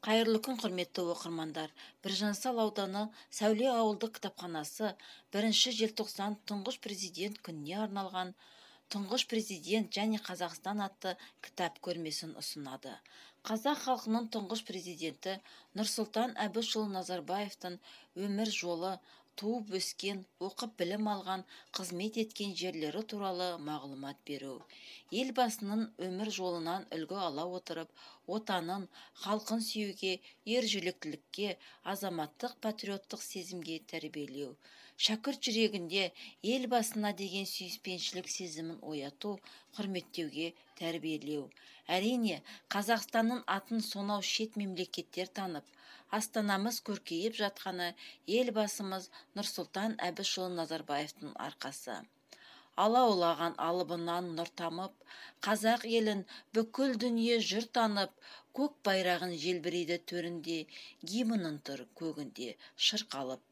Қайырлы күн, құрметті оқырмандар. Біржансал ауданы Сәуле ауылдық кітапханасы 1 желтоқсан тұңғыш президент күніне арналған тұңғыш президент және Қазақстан атты кітап көрмесін ұсынады. Қазақ халқының тұңғыш президенті Нұрсұлтан Әбішұлы Назарбаевтың өмір жолы, туып өскен, оқып білім алған, қызмет еткен жерлері туралы мағлұмат беру. Елбасының өмір жолынан үлгі ала отырып, отанын, халқын сүюге, ержүректілікке, азаматтық патриоттық сезімге тәрбиелеу. Шәкірт жүрегінде елбасына деген сүйіспеншілік сезімін ояту, құрметтеуге тәрбиелеу. Әрине, Қазақстанның атын сонау шет мемлекеттер танып, астанамыз көркейіп жатқаны елбасымыз Нұрсұлтан Әбішұлы Назарбаевтың арқасы. Алаулаған алыбынан нұр тамып, қазақ елін бүкіл дүние жыр танып, көк байрағын желбірейді төрінде, гимнің тұр көгінде шырқалып.